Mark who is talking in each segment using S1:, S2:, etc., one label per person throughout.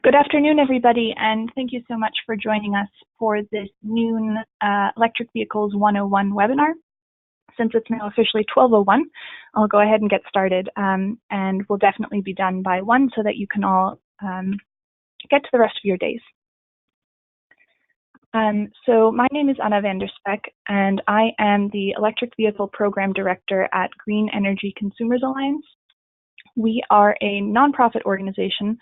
S1: Good afternoon, everybody, and thank you so much for joining us for this noon Electric Vehicles 101 webinar. Since it's now officially 12:01, I'll go ahead and get started, and we'll definitely be done by 1 so that you can all get to the rest of your days. So my name is Anna van der Spek, and I am the Electric Vehicle Program Director at Green Energy Consumers Alliance. We are a nonprofit organization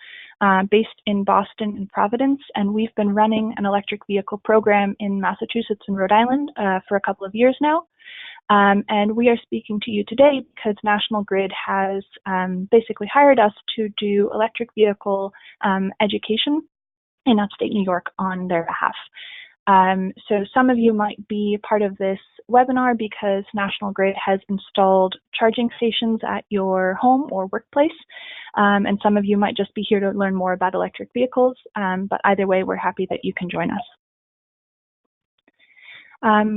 S1: based in Boston and Providence, and we've been running an electric vehicle program in Massachusetts and Rhode Island for a couple of years now. And we are speaking to you today because National Grid has basically hired us to do electric vehicle education in upstate New York on their behalf. So some of you might be part of this webinar because National Grid has installed charging stations at your home or workplace, and some of you might just be here to learn more about electric vehicles, but either way, we're happy that you can join us.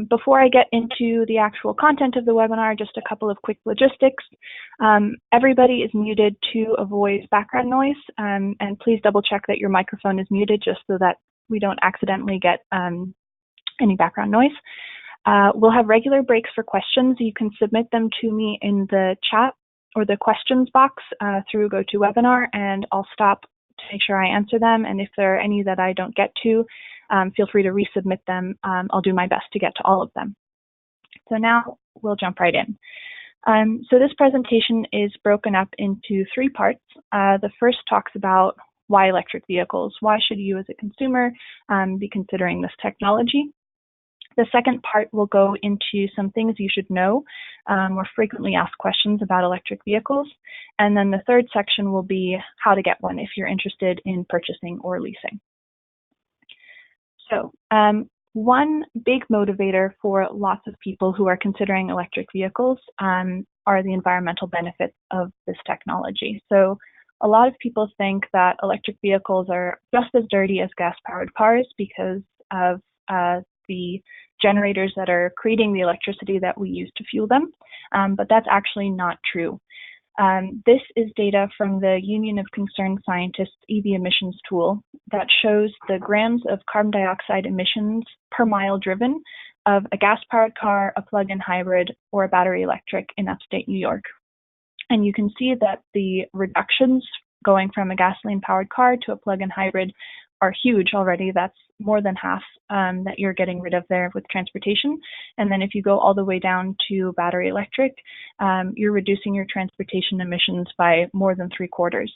S1: Before I get into the actual content of the webinar, just a couple of quick logistics. Everybody is muted to avoid background noise, and please double check that your microphone is muted just so that we don't accidentally get any background noise. We'll have regular breaks for questions. You can submit them to me in the chat or the questions box through GoToWebinar, and I'll stop to make sure I answer them. And if there are any that I don't get to, feel free to resubmit them. I'll do my best to get to all of them. So now we'll jump right in. So this presentation is broken up into 3 parts. The first talks about why electric vehicles? Why should you as a consumer be considering this technology? The second part will go into some things you should know or frequently asked questions about electric vehicles. And then the third section will be how to get one if you're interested in purchasing or leasing. So one big motivator for lots of people who are considering electric vehicles are the environmental benefits of this technology. So a lot of people think that electric vehicles are just as dirty as gas-powered cars because of the generators that are creating the electricity that we use to fuel them, but that's actually not true. This is data from the Union of Concerned Scientists EV emissions tool that shows the grams of carbon dioxide emissions per mile driven of a gas-powered car, a plug-in hybrid, or a battery electric in upstate New York. And you can see that the reductions going from a gasoline-powered car to a plug-in hybrid are huge already. That's more than half that you're getting rid of there with transportation. And then if you go all the way down to battery electric, you're reducing your transportation emissions by more than 3/4.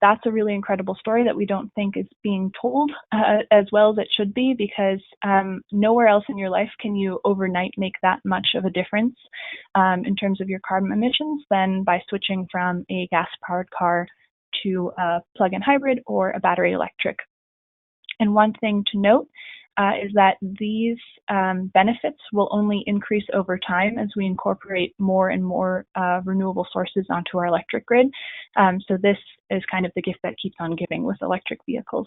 S1: That's a really incredible story that we don't think is being told as well as it should be, because nowhere else in your life can you overnight make that much of a difference in terms of your carbon emissions than by switching from a gas-powered car to a plug-in hybrid or a battery electric. And one thing to note is that these benefits will only increase over time as we incorporate more and more renewable sources onto our electric grid. So this is kind of the gift that keeps on giving with electric vehicles.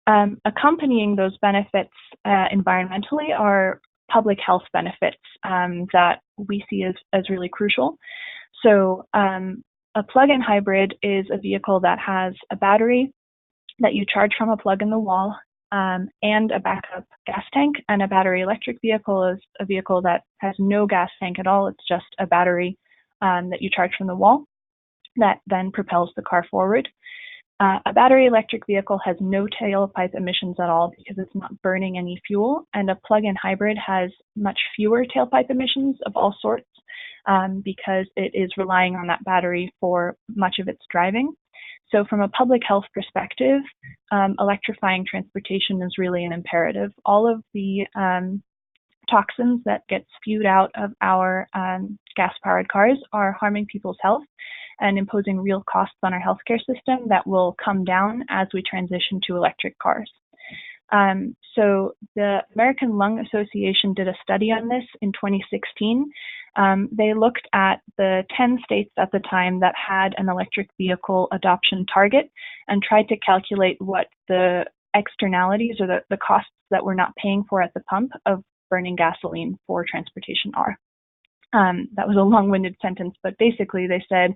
S1: Accompanying those benefits environmentally are public health benefits that we see as really crucial. So a plug-in hybrid is a vehicle that has a battery that you charge from a plug in the wall, and a backup gas tank. And a battery electric vehicle is a vehicle that has no gas tank at all. It's just a battery that you charge from the wall that then propels the car forward. A battery electric vehicle has no tailpipe emissions at all because it's not burning any fuel, and a plug-in hybrid has much fewer tailpipe emissions of all sorts because it is relying on that battery for much of its driving. So from a public health perspective, electrifying transportation is really an imperative. All of the toxins that get spewed out of our gas-powered cars are harming people's health and imposing real costs on our healthcare system that will come down as we transition to electric cars. So the American Lung Association did a study on this in 2016. They looked at the 10 states at the time that had an electric vehicle adoption target and tried to calculate what the externalities or the costs that we're not paying for at the pump of burning gasoline for transportation are. That was a long-winded sentence, but basically they said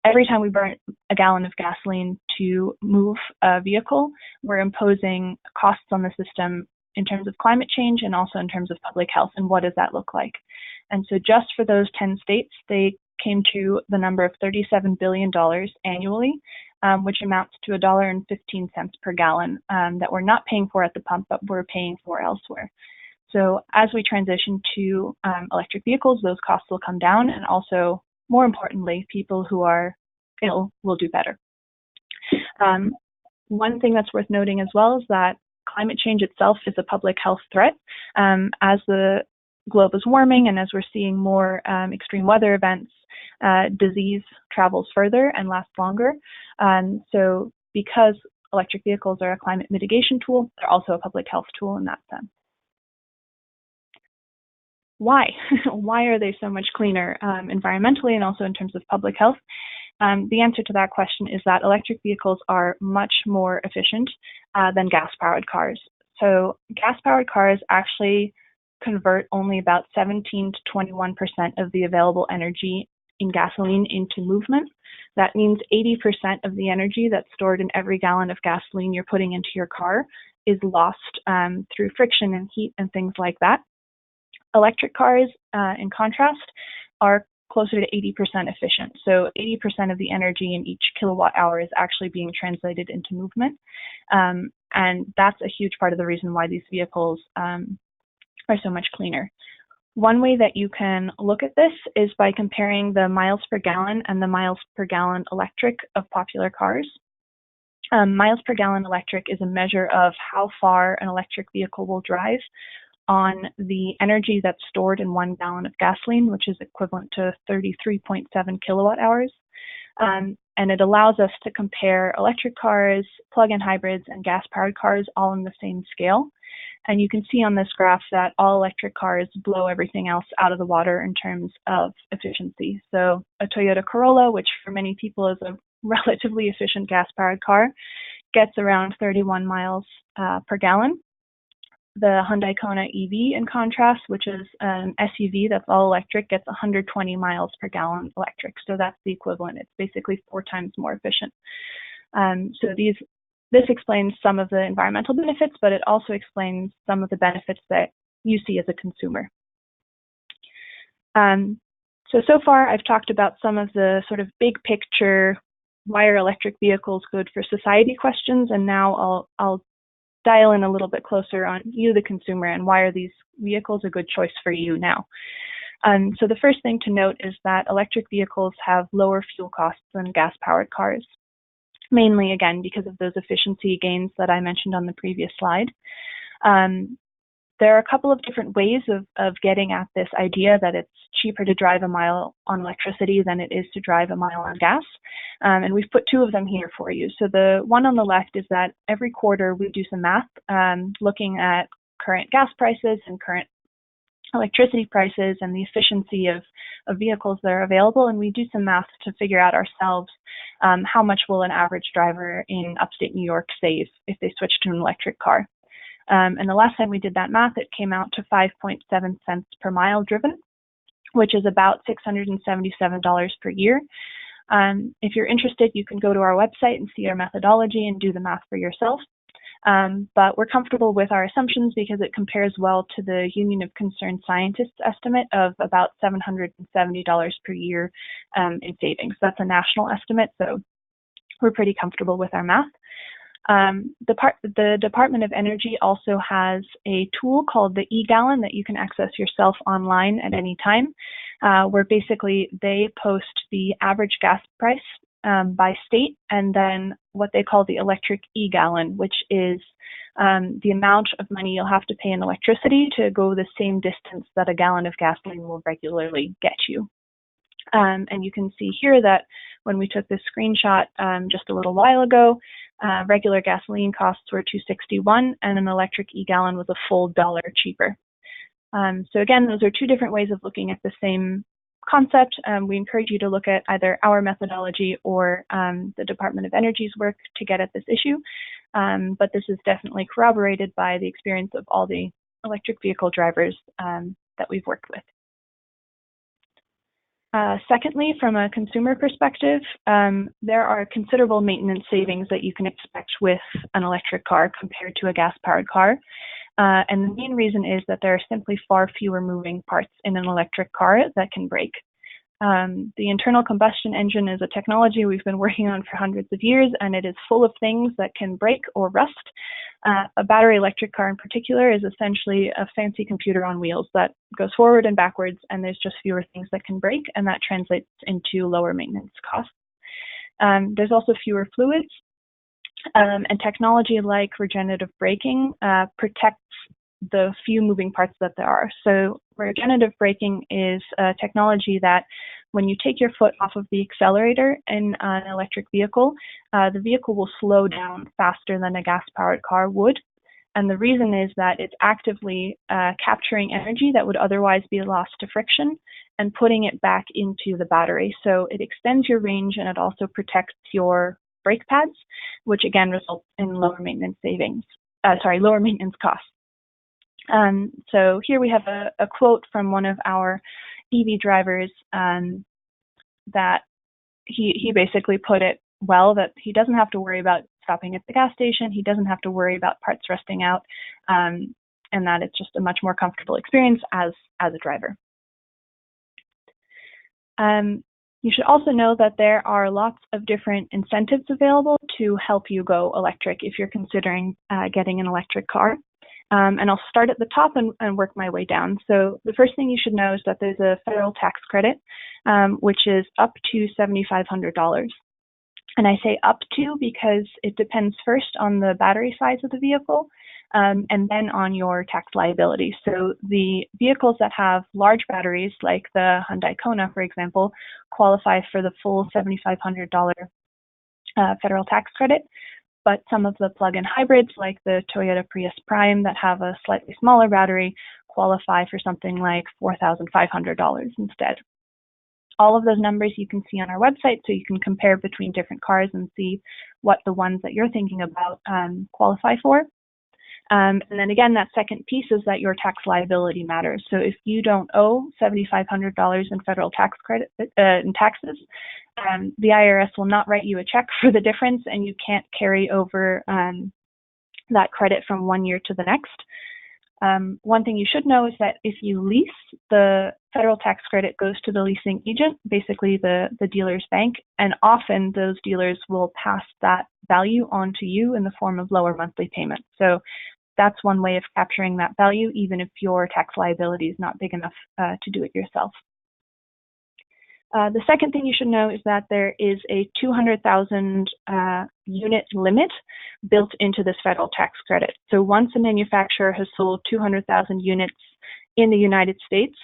S1: every time we burn a gallon of gasoline to move a vehicle, we're imposing costs on the system in terms of climate change and also in terms of public health. And what does that look like? And so just for those 10 states, they came to the number of $37 billion annually, which amounts to $1.15 per gallon that we're not paying for at the pump, but we're paying for elsewhere. So as we transition to electric vehicles, those costs will come down, and also, more importantly, people who are ill will do better. One thing that's worth noting as well is that climate change itself is a public health threat. As the globe is warming and as we're seeing more extreme weather events, disease travels further and lasts longer. So because electric vehicles are a climate mitigation tool, they're also a public health tool in that sense. Why? Why are they so much cleaner environmentally and also in terms of public health? The answer to that question is that electric vehicles are much more efficient than gas-powered cars. So gas-powered cars actually convert only about 17 to 21% of the available energy in gasoline into movement. That means 80% of the energy that's stored in every gallon of gasoline you're putting into your car is lost through friction and heat and things like that. Electric cars, in contrast, are closer to 80% efficient. So 80% of the energy in each kilowatt hour is actually being translated into movement. And that's a huge part of the reason why these vehicles are so much cleaner. One way that you can look at this is by comparing the miles per gallon and the miles per gallon electric of popular cars. Miles per gallon electric is a measure of how far an electric vehicle will drive on the energy that's stored in 1 gallon of gasoline, which is equivalent to 33.7 kilowatt hours. And it allows us to compare electric cars, plug-in hybrids, and gas-powered cars all in the same scale. And you can see on this graph that all electric cars blow everything else out of the water in terms of efficiency. So a Toyota Corolla, which for many people is a relatively efficient gas-powered car, gets around 31 miles per gallon. The Hyundai Kona EV, in contrast, which is an SUV that's all electric, gets 120 miles per gallon electric. So that's the equivalent. It's basically 4 times more efficient. So this explains some of the environmental benefits, but it also explains some of the benefits that you see as a consumer. So far I've talked about some of the sort of big picture, why are electric vehicles good for society questions, and now I'll dial in a little bit closer on you, the consumer, and why are these vehicles a good choice for you now. So the first thing to note is that electric vehicles have lower fuel costs than gas-powered cars, mainly, again, because of those efficiency gains that I mentioned on the previous slide. There are a couple of different ways of getting at this idea that it's cheaper to drive a mile on electricity than it is to drive a mile on gas. And we've put 2 of them here for you. So the one on the left is that every quarter we do some math looking at current gas prices and current electricity prices and the efficiency of vehicles that are available. And we do some math to figure out ourselves how much will an average driver in upstate New York save if they switch to an electric car. And the last time we did that math, it came out to 5.7 cents per mile driven, which is about $677 per year. If you're interested, you can go to our website and see our methodology and do the math for yourself. But we're comfortable with our assumptions because it compares well to the Union of Concerned Scientists estimate of about $770 per year in savings. That's a national estimate, so we're pretty comfortable with our math. The Department of Energy also has a tool called the eGallon that you can access yourself online at any time, where basically they post the average gas price by state, and then what they call the electric eGallon, which is the amount of money you'll have to pay in electricity to go the same distance that a gallon of gasoline will regularly get you. And you can see here that when we took this screenshot just a little while ago, regular gasoline costs were $2.61 and an electric eGallon was a full $1 cheaper. So again, those are 2 different ways of looking at the same concept. We encourage you to look at either our methodology or the Department of Energy's work to get at this issue. But this is definitely corroborated by the experience of all the electric vehicle drivers that we've worked with. Secondly, from a consumer perspective, there are considerable maintenance savings that you can expect with an electric car compared to a gas-powered car. And the main reason is that there are simply far fewer moving parts in an electric car that can break. The internal combustion engine is a technology we've been working on for hundreds of years, and it is full of things that can break or rust. A battery electric car in particular is essentially a fancy computer on wheels that goes forward and backwards, and there's just fewer things that can break, and that translates into lower maintenance costs. There's also fewer fluids, and technology like regenerative braking protects the few moving parts that there are. So regenerative braking is a technology that when you take your foot off of the accelerator in an electric vehicle, the vehicle will slow down faster than a gas-powered car would. And the reason is that it's actively capturing energy that would otherwise be lost to friction and putting it back into the battery. So it extends your range, and it also protects your brake pads, which again results in lower maintenance costs. So here we have a quote from one of our EV drivers that he basically put it well, that he doesn't have to worry about stopping at the gas station, he doesn't have to worry about parts rusting out, and that it's just a much more comfortable experience as a driver. You should also know that there are lots of different incentives available to help you go electric if you're considering getting an electric car. And I'll start at the top and work my way down. So the first thing you should know is that there's a federal tax credit, which is up to $7,500. And I say up to because it depends first on the battery size of the vehicle, and then on your tax liability. So the vehicles that have large batteries, like the Hyundai Kona, for example, qualify for the full $7,500 federal tax credit. But some of the plug-in hybrids, like the Toyota Prius Prime that have a slightly smaller battery, qualify for something like $4,500 instead. All of those numbers you can see on our website, so you can compare between different cars and see what the ones that you're thinking about qualify for. And then again, that second piece is that your tax liability matters. So if you don't owe $7,500 in federal tax credit in taxes, the IRS will not write you a check for the difference, and you can't carry over that credit from one year to the next. One thing you should know is that if you lease, the federal tax credit goes to the leasing agent, basically the dealer's bank, and often those dealers will pass that value on to you in the form of lower monthly payments. So that's one way of capturing that value, even if your tax liability is not big enough to do it yourself. The second thing you should know is that there is a 200,000 unit limit built into this federal tax credit. So once a manufacturer has sold 200,000 units in the United States,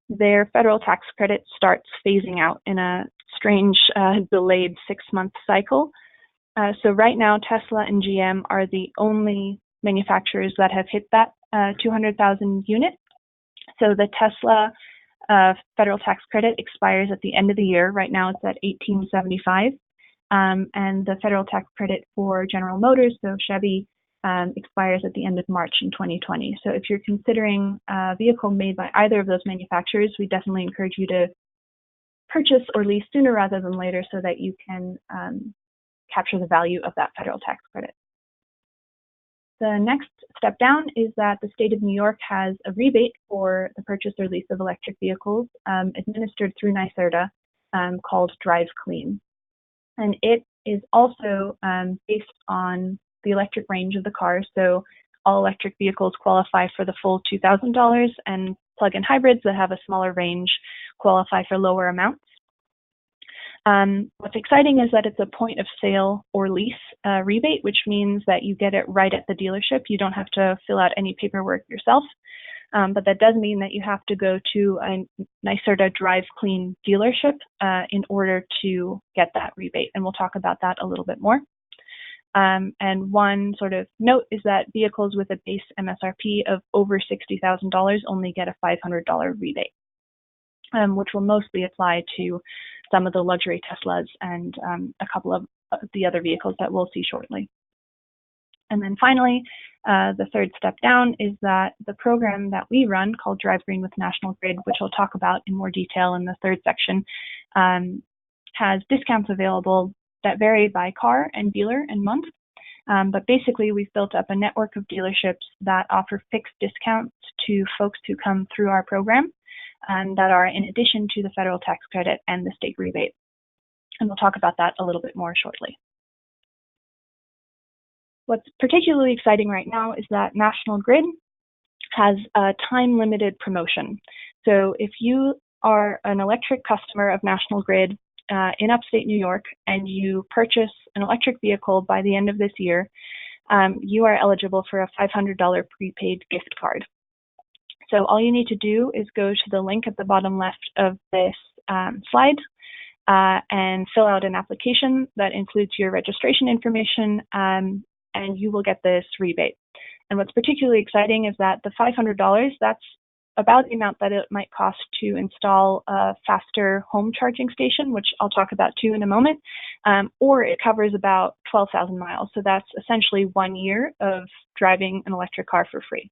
S1: their federal tax credit starts phasing out in a strange delayed 6-month cycle. So right now, Tesla and GM are the only manufacturers that have hit that 200,000 unit. So the Tesla federal tax credit expires at the end of the year. Right now it's at $1,875. And the federal tax credit for General Motors, so Chevy, expires at the end of March in 2020. So if you're considering a vehicle made by either of those manufacturers, we definitely encourage you to purchase or lease sooner rather than later so that you can capture the value of that federal tax credit. The next step down is that the state of New York has a rebate for the purchase or lease of electric vehicles administered through NYSERDA called Drive Clean. And it is also based on the electric range of the car. So all electric vehicles qualify for the full $2,000, and plug-in hybrids that have a smaller range qualify for lower amounts. What's exciting is that it's a point of sale or lease rebate, which means that you get it right at the dealership. You don't have to fill out any paperwork yourself. But that does mean that you have to go to a NYSERDA Drive Clean dealership in order to get that rebate. And we'll talk about that a little bit more. And one sort of note is that vehicles with a base MSRP of over $60,000 only get a $500 rebate, which will mostly apply to some of the luxury Teslas and a couple of the other vehicles that we'll see shortly. And then finally, the third step down is that the program that we run called Drive Green with National Grid, which I'll talk about in more detail in the third section, has discounts available that vary by car and dealer and month. But basically, we've built up a network of dealerships that offer fixed discounts to folks who come through our program that are in addition to the federal tax credit and the state rebate. And we'll talk about that a little bit more shortly. What's particularly exciting right now is that National Grid has a time-limited promotion. So if you are an electric customer of National Grid in upstate New York and you purchase an electric vehicle by the end of this year, you are eligible for a $500 prepaid gift card. So all you need to do is go to the link at the bottom left of this slide and fill out an application that includes your registration information, and you will get this rebate. And what's particularly exciting is that the $500, that's about the amount that it might cost to install a faster home charging station, which I'll talk about too in a moment, or it covers about 12,000 miles. So that's essentially 1 year of driving an electric car for free.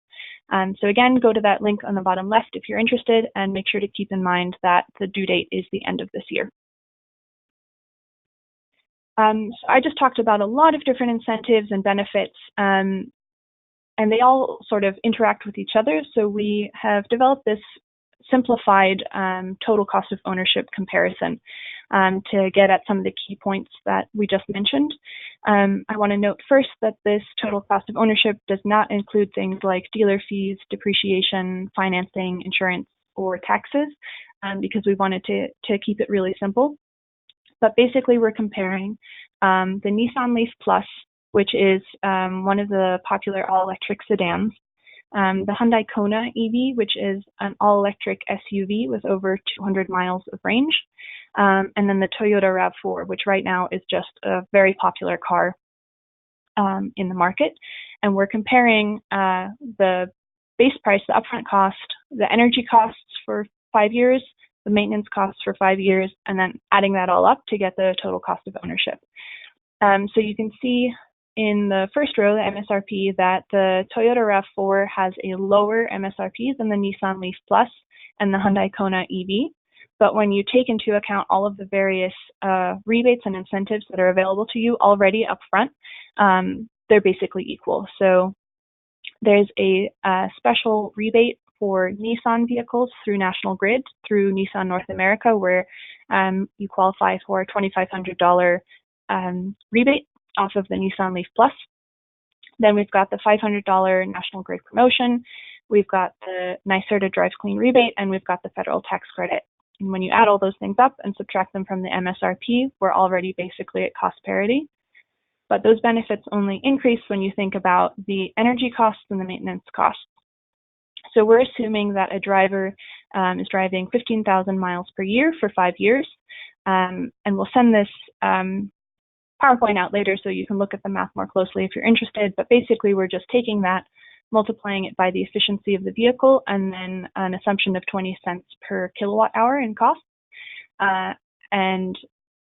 S1: So again, go to that link on the bottom left if you're interested, and make sure to keep in mind that the due date is the end of this year. So I just talked about a lot of different incentives and benefits, and they all sort of interact with each other. So we have developed this simplified total cost of ownership comparison to get at some of the key points that we just mentioned. I want to note first that this total cost of ownership does not include things like dealer fees, depreciation, financing, insurance, or taxes, because we wanted to keep it really simple. But basically, we're comparing the Nissan Leaf Plus, which is one of the popular all-electric sedans, the Hyundai Kona EV, which is an all-electric SUV with over 200 miles of range, and then the Toyota RAV4, which right now is just a very popular car in the market. And we're comparing the base price, the upfront cost, the energy costs for 5 years, the maintenance costs for 5 years, and then adding that all up to get the total cost of ownership. So you can see in the first row, the MSRP, that the Toyota RAV4 has a lower MSRP than the Nissan Leaf Plus and the Hyundai Kona EV. But when you take into account all of the various rebates and incentives that are available to you already up front, they're basically equal. So there's a special rebate for Nissan vehicles through National Grid, through Nissan North America, where you qualify for a $2,500 rebate off of the Nissan Leaf Plus. Then we've got the $500 National Grid promotion, we've got the NYSERDA Drive Clean rebate, and we've got the federal tax credit. And when you add all those things up and subtract them from the MSRP, we're already basically at cost parity. But those benefits only increase when you think about the energy costs and the maintenance costs. So we're assuming that a driver is driving 15,000 miles per year for 5 years, and we'll send this PowerPoint out later so you can look at the math more closely if you're interested. But basically, we're just taking that, multiplying it by the efficiency of the vehicle, and then an assumption of 20 cents per kilowatt hour in cost, and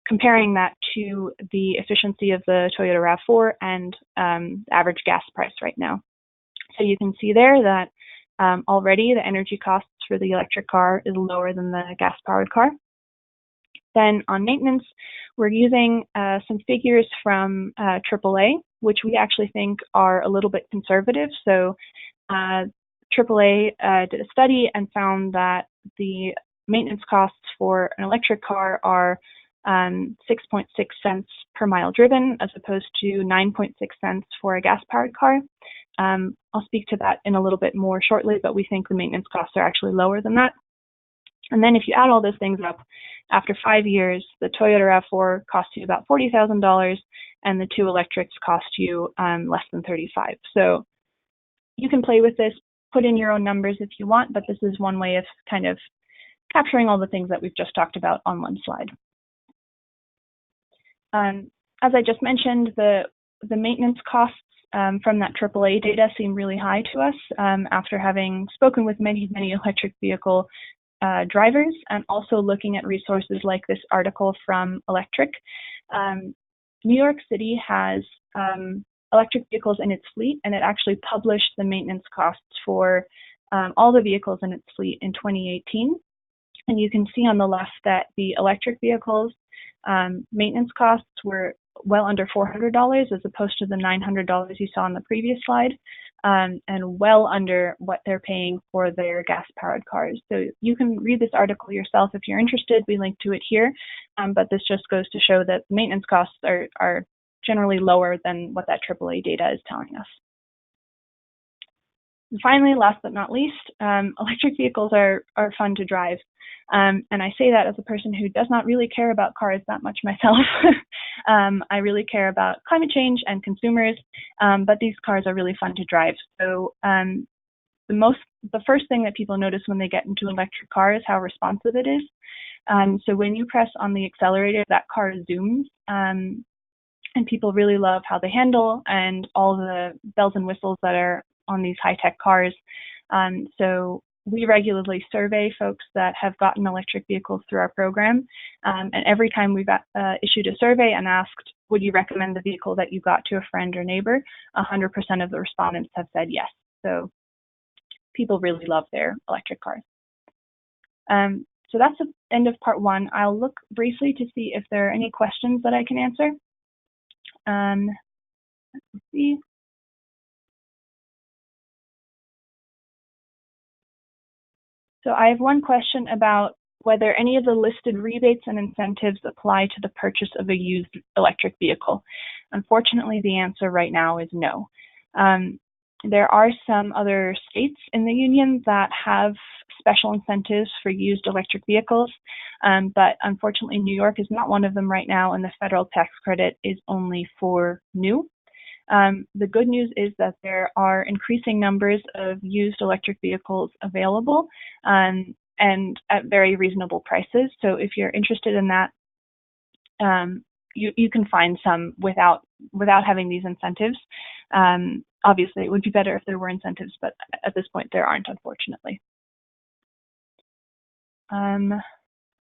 S1: comparing that to the efficiency of the Toyota RAV4 and the average gas price right now. So you can see there that already the energy costs for the electric car is lower than the gas-powered car. Then on maintenance, we're using some figures from AAA, which we actually think are a little bit conservative. So AAA did a study and found that the maintenance costs for an electric car are 6.6 cents per mile driven, as opposed to 9.6 cents for a gas-powered car. I'll speak to that in a little bit more shortly, but we think the maintenance costs are actually lower than that. And then if you add all those things up, after 5 years, the Toyota RAV4 costs you about $40,000, and the two electrics cost you less than $35,000. So you can play with this, put in your own numbers if you want, but this is one way of kind of capturing all the things that we've just talked about on one slide. As I just mentioned, the maintenance costs from that AAA data seem really high to us after having spoken with many electric vehicle drivers, and also looking at resources like this article from Electric. New York City has electric vehicles in its fleet, and it actually published the maintenance costs for all the vehicles in its fleet in 2018. And you can see on the left that the electric vehicles maintenance costs were well under $400 as opposed to the $900 you saw on the previous slide, and well under what they're paying for their gas-powered cars. So you can read this article yourself if you're interested. We link to it here, but this just goes to show that maintenance costs are generally lower than what that AAA data is telling us. And finally, last but not least, electric vehicles are fun to drive. And I say that as a person who does not really care about cars that much myself. I really care about climate change and consumers, but these cars are really fun to drive. So the first thing that people notice when they get into an electric car is how responsive it is. So when you press on the accelerator, that car zooms, and people really love how they handle and all the bells and whistles that are on these high-tech cars. So we regularly survey folks that have gotten electric vehicles through our program. And every time we've issued a survey and asked, would you recommend the vehicle that you got to a friend or neighbor, 100% of the respondents have said yes. So people really love their electric cars. So that's the end of part one. I'll look briefly to see if there are any questions that I can answer. Let's see. So I have one question about whether any of the listed rebates and incentives apply to the purchase of a used electric vehicle. Unfortunately, the answer right now is no. There are some other states in the union that have special incentives for used electric vehicles, but unfortunately New York is not one of them right now, and the federal tax credit is only for new. The good news is that there are increasing numbers of used electric vehicles available, and at very reasonable prices. So if you're interested in that, you can find some without having these incentives. Obviously, it would be better if there were incentives, but at this point there aren't, unfortunately.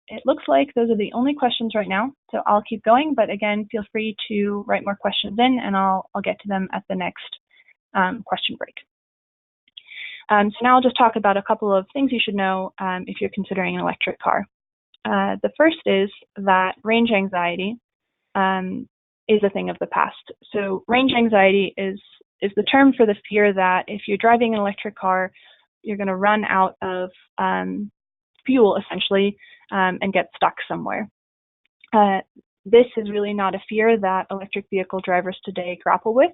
S1: It looks like those are the only questions right now, so I'll keep going, but again, feel free to write more questions in and I'll get to them at the next question break. So now I'll just talk about a couple of things you should know if you're considering an electric car. The first is that range anxiety is a thing of the past. So range anxiety is the term for the fear that if you're driving an electric car, you're going to run out of fuel, essentially, and get stuck somewhere. This is really not a fear that electric vehicle drivers today grapple with,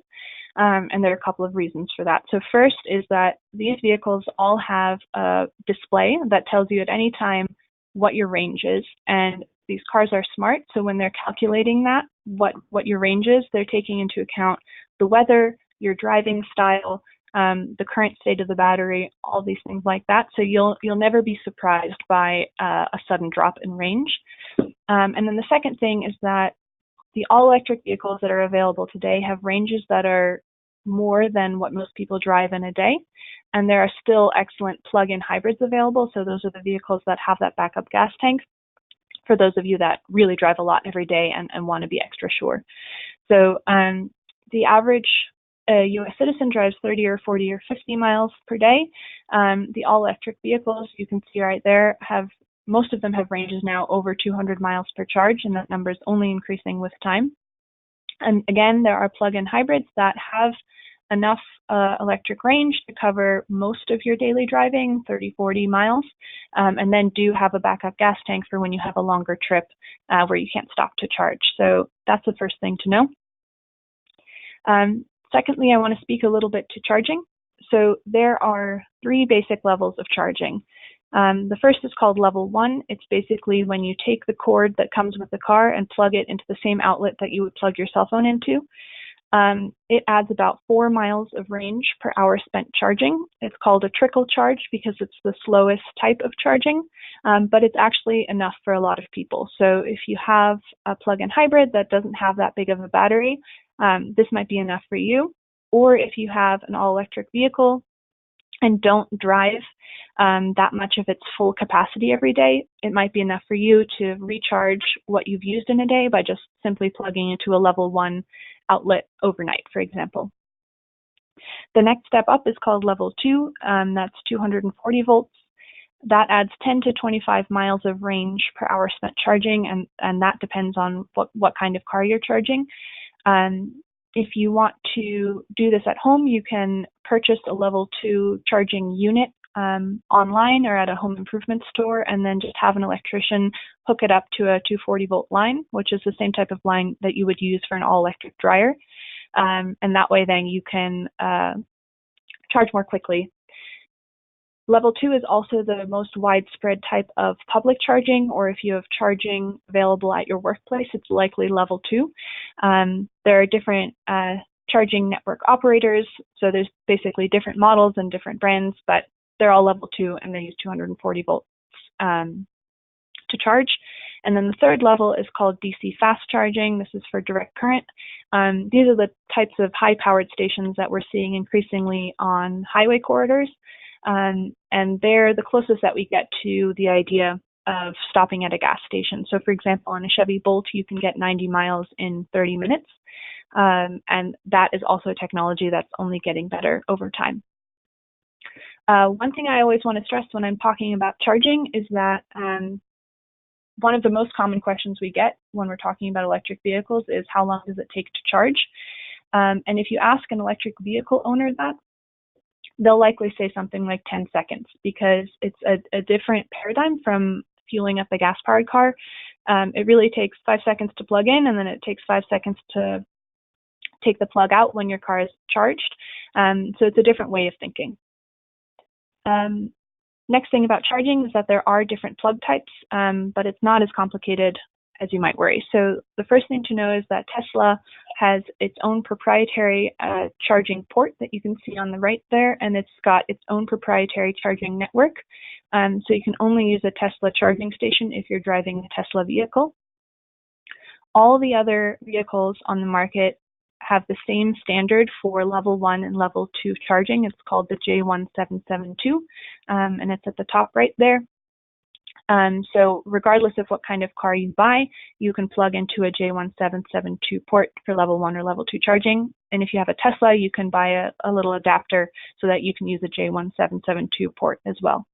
S1: and there are a couple of reasons for that. So first is that these vehicles all have a display that tells you at any time what your range is, and these cars are smart, so when they're calculating that, what your range is, they're taking into account the weather, your driving style, the current state of the battery, all these things like that. So you'll never be surprised by a sudden drop in range. And then the second thing is that the all-electric vehicles that are available today have ranges that are more than what most people drive in a day. And there are still excellent plug-in hybrids available. So those are the vehicles that have that backup gas tank for those of you that really drive a lot every day and want to be extra sure. So the average U.S. citizen drives 30 or 40 or 50 miles per day. The all-electric vehicles, you can see right there, most of them have ranges now over 200 miles per charge, and that number is only increasing with time. And again, there are plug-in hybrids that have enough electric range to cover most of your daily driving, 30, 40 miles, and then do have a backup gas tank for when you have a longer trip where you can't stop to charge. So that's the first thing to know. Secondly, I want to speak a little bit to charging. So there are 3 basic levels of charging. The first is called level 1. It's basically when you take the cord that comes with the car and plug it into the same outlet that you would plug your cell phone into. It adds about 4 miles of range per hour spent charging. It's called a trickle charge because it's the slowest type of charging, but it's actually enough for a lot of people. So if you have a plug-in hybrid that doesn't have that big of a battery, this might be enough for you. Or if you have an all-electric vehicle and don't drive that much of its full capacity every day, it might be enough for you to recharge what you've used in a day by just simply plugging into a level 1 outlet overnight, for example. The next step up is called level 2, that's 240 volts. That adds 10 to 25 miles of range per hour spent charging, and that depends on what kind of car you're charging. If you want to do this at home, you can purchase a level 2 charging unit online or at a home improvement store, and then just have an electrician hook it up to a 240 volt line, which is the same type of line that you would use for an all-electric dryer. And that way then you can charge more quickly. Level 2 is also the most widespread type of public charging, or if you have charging available at your workplace, it's likely level 2. There are different charging network operators, so there's basically different models and different brands, but they're all level 2 and they use 240 volts to charge. And then the third level is called DC fast charging. This is for direct current. These are the types of high-powered stations that we're seeing increasingly on highway corridors. And they're the closest that we get to the idea of stopping at a gas station. So for example, on a Chevy Bolt, you can get 90 miles in 30 minutes. And that is also technology that's only getting better over time. One thing I always want to stress when I'm talking about charging is that one of the most common questions we get when we're talking about electric vehicles is how long does it take to charge? And if you ask an electric vehicle owner that, they'll likely say something like 10 seconds, because it's a different paradigm from fueling up a gas-powered car. It really takes 5 seconds to plug in, and then it takes 5 seconds to take the plug out when your car is charged. So it's a different way of thinking. Next thing about charging is that there are different plug types, but it's not as complicated as you might worry. So the first thing to know is that Tesla has its own proprietary charging port that you can see on the right there, and it's got its own proprietary charging network. So you can only use a Tesla charging station if you're driving a Tesla vehicle. All the other vehicles on the market have the same standard for level 1 and level 2 charging. It's called the J1772, and it's at the top right there. So regardless of what kind of car you buy, you can plug into a J1772 port for level 1 or level 2 charging. And if you have a Tesla, you can buy a little adapter so that you can use a J1772 port as well.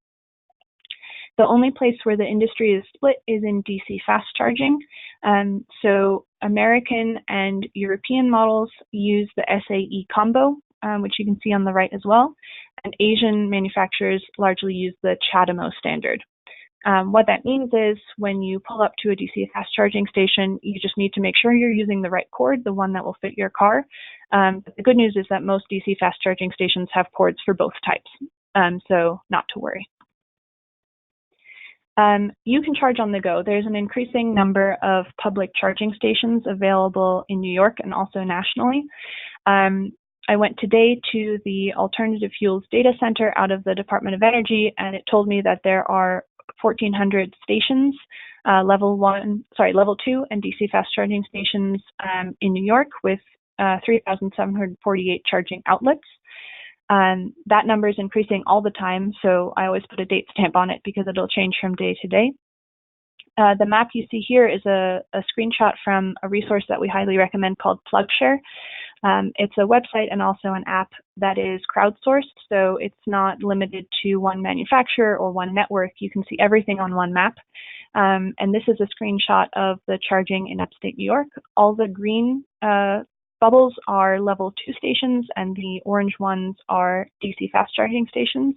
S1: The only place where the industry is split is in DC fast charging. So American and European models use the SAE combo, which you can see on the right as well. And Asian manufacturers largely use the CHAdeMO standard. What that means is when you pull up to a DC fast charging station, you just need to make sure you're using the right cord, the one that will fit your car. But the good news is that most DC fast charging stations have cords for both types, so not to worry. You can charge on the go. There's an increasing number of public charging stations available in New York and also nationally. I went today to the Alternative Fuels Data Center out of the Department of Energy, and it told me that there are 1,400 stations, level 2 and DC fast charging stations in New York with 3,748 charging outlets. That number is increasing all the time, so I always put a date stamp on it because it'll change from day to day. The map you see here is a screenshot from a resource that we highly recommend called PlugShare. It's a website and also an app that is crowdsourced, so it's not limited to one manufacturer or one network. You can see everything on one map. And this is a screenshot of the charging in upstate New York. All the green bubbles are level 2 stations, and the orange ones are DC fast charging stations.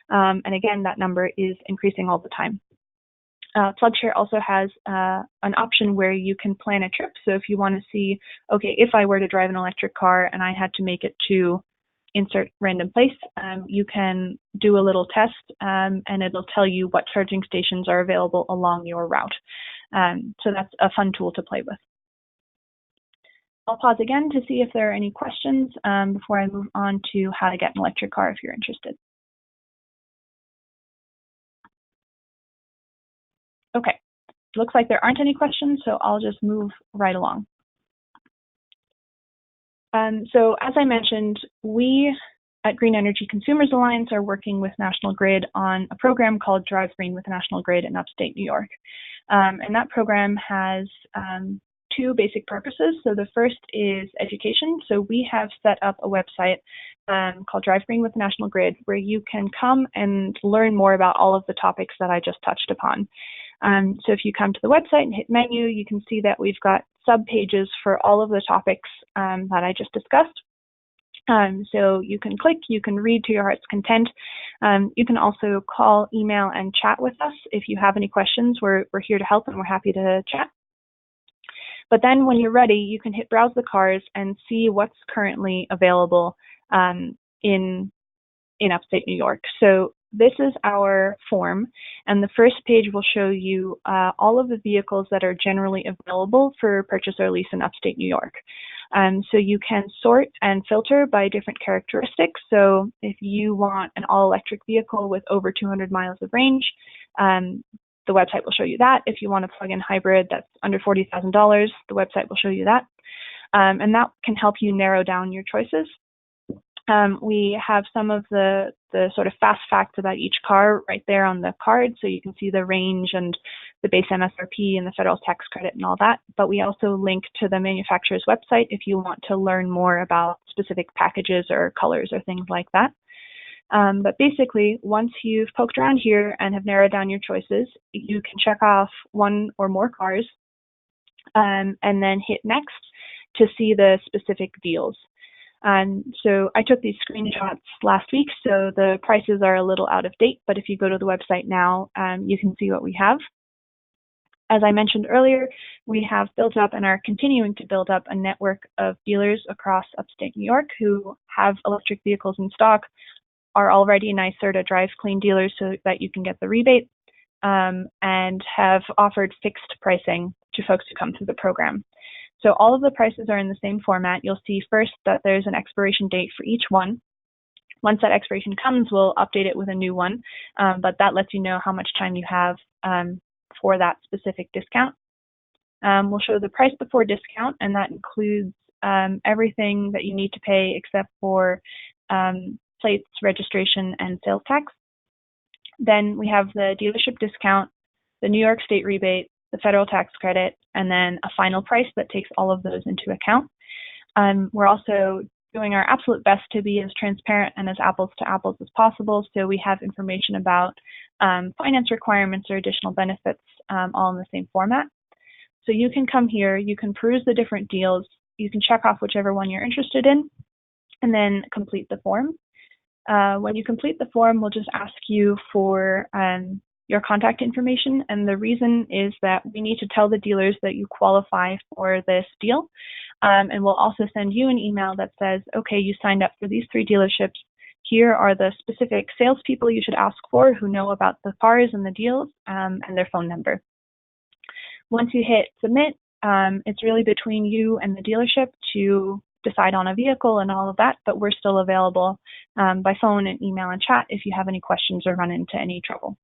S1: And again, that number is increasing all the time. PlugShare also has an option where you can plan a trip. So if you want to see, okay, if I were to drive an electric car and I had to make it to insert random place, you can do a little test and it'll tell you what charging stations are available along your route. So that's a fun tool to play with. I'll pause again to see if there are any questions before I move on to how to get an electric car if you're interested. Okay, looks like there aren't any questions, so I'll just move right along. So as I mentioned, we at Green Energy Consumers Alliance are working with National Grid on a program called Drive Green with National Grid in upstate New York. And that program has two basic purposes. So the first is education. So we have set up a website called Drive Green with National Grid, where you can come and learn more about all of the topics that I just touched upon. So if you come to the website and hit menu, you can see that we've got sub-pages for all of the topics that I just discussed. So you can click, you can read to your heart's content. You can also call, email, and chat with us. If you have any questions, we're here to help and we're happy to chat. But then when you're ready, you can hit browse the cars and see what's currently available in upstate New York. So this is our form, and the first page will show you all of the vehicles that are generally available for purchase or lease in upstate New York. So you can sort and filter by different characteristics. So if you want an all-electric vehicle with over 200 miles of range, the website will show you that. If you want a plug-in hybrid that's under $40,000, the website will show you that. And that can help you narrow down your choices. We have some of the sort of fast facts about each car right there on the card, so you can see the range and the base MSRP and the federal tax credit and all that. But we also link to the manufacturer's website if you want to learn more about specific packages or colors or things like that. But basically, once you've poked around here and have narrowed down your choices, you can check off one or more cars and then hit next to see the specific deals. So I took these screenshots last week, so the prices are a little out of date, but if you go to the website now, you can see what we have. As I mentioned earlier, we have built up and are continuing to build up a network of dealers across upstate New York who have electric vehicles in stock, are already NYSERDA Drive Clean dealers so that you can get the rebate, and have offered fixed pricing to folks who come through the program. So all of the prices are in the same format. You'll see first that there's an expiration date for each one. Once that expiration comes, we'll update it with a new one, but that lets you know how much time you have for that specific discount. We'll show the price before discount, and that includes everything that you need to pay except for plates, registration, and sales tax. Then we have the dealership discount, the New York State rebate, the federal tax credit, and then a final price that takes all of those into account. We're also doing our absolute best to be as transparent and as apples to apples as possible, so we have information about finance requirements or additional benefits all in the same format. So you can come here, you can peruse the different deals, you can check off whichever one you're interested in, and then complete the form. When you complete the form, we'll just ask you for your contact information, and the reason is that we need to tell the dealers that you qualify for this deal, and we'll also send you an email that says, okay, you signed up for these 3 dealerships. Here are the specific salespeople you should ask for who know about the cars and the deals, and their phone number. Once you hit submit, it's really between you and the dealership to decide on a vehicle and all of that, but we're still available by phone and email and chat if you have any questions or run into any trouble.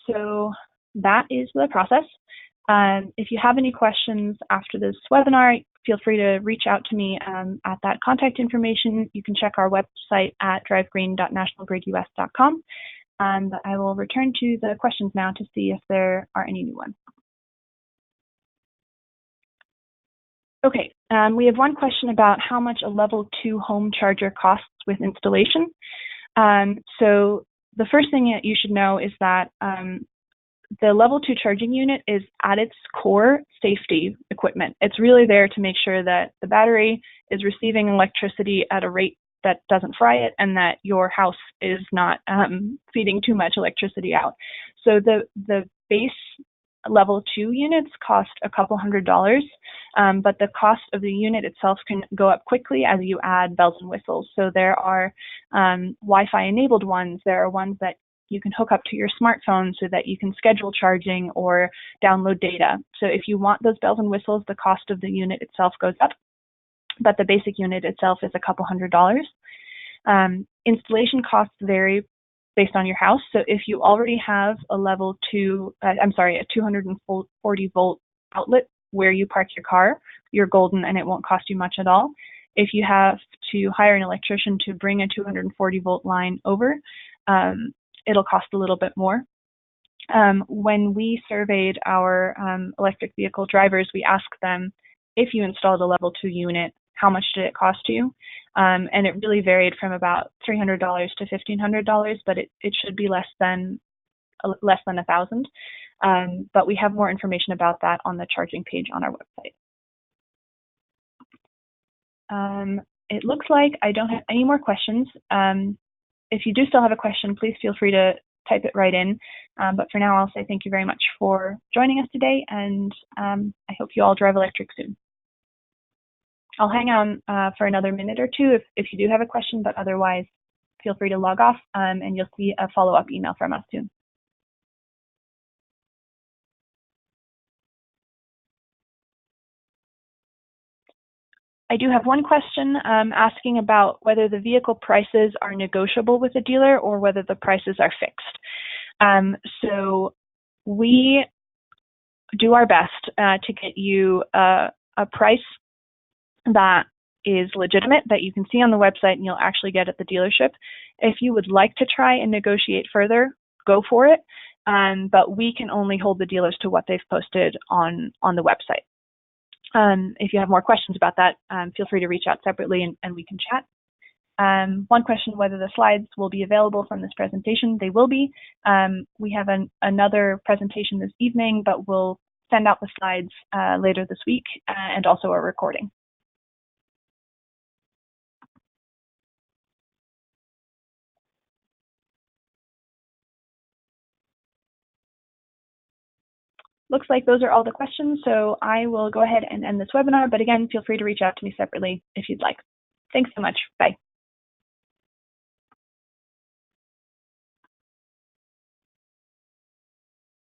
S1: So that is the process. If you have any questions after this webinar, feel free to reach out to me at that contact information. You can check our website at drivegreen.nationalgridus.com. But I will return to the questions now to see if there are any new ones. Okay, we have one question about how much a level 2 home charger costs with installation. So the first thing that you should know is that the level 2 charging unit is at its core safety equipment. It's really there to make sure that the battery is receiving electricity at a rate that doesn't fry it and that your house is not feeding too much electricity out. So the base level 2 units cost a couple $100, but the cost of the unit itself can go up quickly as you add bells and whistles. So there are Wi-Fi enabled ones. There are ones that you can hook up to your smartphone so that you can schedule charging or download data. So if you want those bells and whistles, the cost of the unit itself goes up, but the basic unit itself is a couple $100. Installation costs vary based on your house. So if you already have a level 2, a 240 volt outlet where you park your car, you're golden and it won't cost you much at all. if you have to hire an electrician to bring a 240 volt line over, it'll cost a little bit more. When we surveyed our electric vehicle drivers, we asked them, if you installed a level 2 unit, how much did it cost you? And it really varied from about $300 to $1,500, but it should be less than $1,000. But we have more information about that on the charging page on our website. It looks like I don't have any more questions. If you do still have a question, please feel free to type it right in. But for now, I'll say thank you very much for joining us today, and I hope you all drive electric soon. I'll hang on for another minute or two if you do have a question, but otherwise, feel free to log off, and you'll see a follow-up email from us soon. I do have one question asking about whether the vehicle prices are negotiable with a dealer or whether the prices are fixed. So we do our best to get you a price that is legitimate, that you can see on the website and you'll actually get at the dealership. If you would like to try and negotiate further, go for it. But we can only hold the dealers to what they've posted on the website. If you have more questions about that, feel free to reach out separately and we can chat. One question, whether the slides will be available from this presentation. They will be. We have another presentation this evening, but we'll send out the slides later this week and also a recording. Looks like those are all the questions, so I will go ahead and end this webinar, but again, feel free to reach out to me separately if you'd like. Thanks so much. Bye.